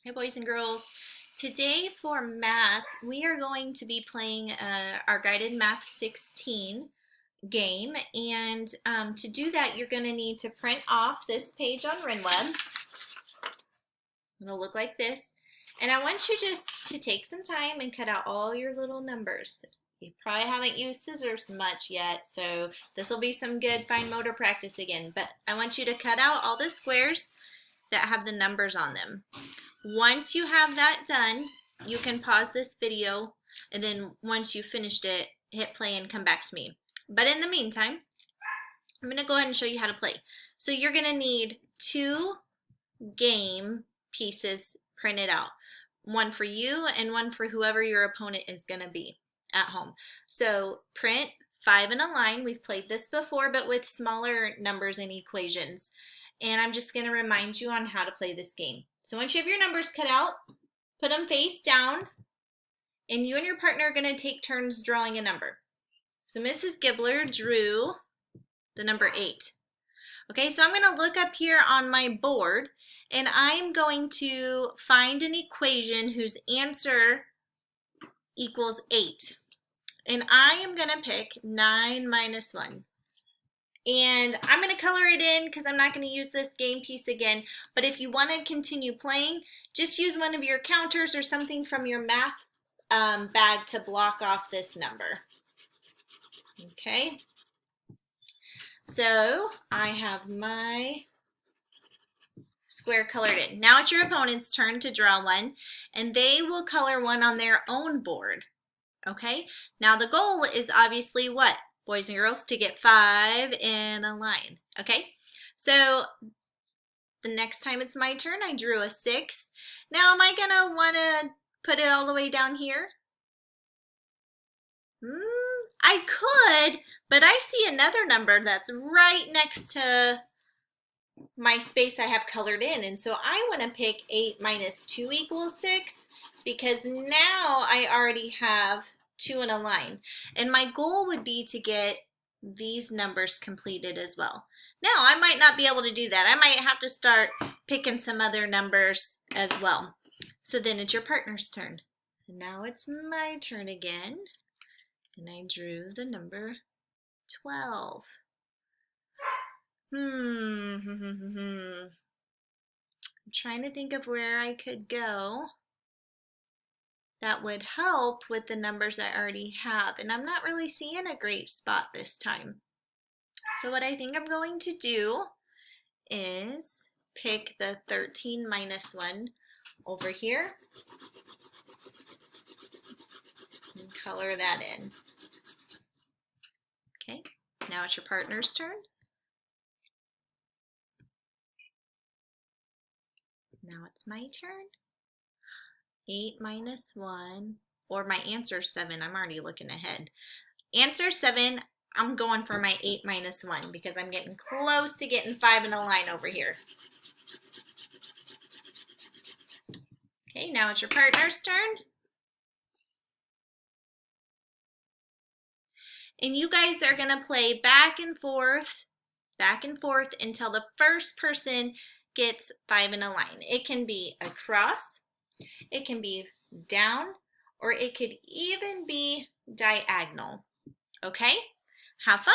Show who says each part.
Speaker 1: Hey boys and girls. Today for math, we are going to be playing our guided math 16 game. And to do that, you're going to need to print off this page on RenWeb. It'll look like this. And I want you just to take some time and cut out all your little numbers. You probably haven't used scissors much yet, so this will be some good fine motor practice again. But I want you to cut out all the squares that have the numbers on them. Once you have that done, you can pause this video, and then once you've finished it, hit play and come back to me. But in the meantime, I'm going to go ahead and show you how to play. So you're going to need 2 game pieces printed out. One for you and one for whoever your opponent is going to be at home. So print 5 in a line. We've played this before, but with smaller numbers and equations. And I'm just going to remind you on how to play this game. So once you have your numbers cut out, put them face down, and you and your partner are going to take turns drawing a number. So Mrs. Gibbler drew the number 8. Okay, so I'm going to look up here on my board, and I'm going to find an equation whose answer equals 8. And I am going to pick 9 minus 1. And I'm going to color it in because I'm not going to use this game piece again. But if you want to continue playing, just use one of your counters or something from your math bag to block off this number. Okay. So I have my square colored in. Now it's your opponent's turn to draw one, and they will color one on their own board. Okay. Now the goal is obviously what? Boys and girls, to get 5 in a line. Okay, so the next time it's my turn, I drew a 6. Now, am I gonna want to put it all the way down here? I could, but I see another number that's right next to my space I have colored in, and so I want to pick 8 minus 2 equals 6 because now I already have 2 in a line. And my goal would be to get these numbers completed as well. Now, I might not be able to do that. I might have to start picking some other numbers as well. So then it's your partner's turn. And now it's my turn again. And I drew the number 12. I'm trying to think of where I could go that would help with the numbers I already have, and I'm not really seeing a great spot this time. So what I think I'm going to do is pick the 13 minus 1 over here and color that in. Okay, now it's your partner's turn. Now it's my turn. 8 minus 1, or my answer 7. I'm already looking ahead. Answer 7, I'm going for my 8 minus 1 because I'm getting close to getting 5 in a line over here. Okay, now it's your partner's turn. And you guys are going to play back and forth until the first person gets 5 in a line. It can be across, it can be down, or it could even be diagonal. Okay? Have fun!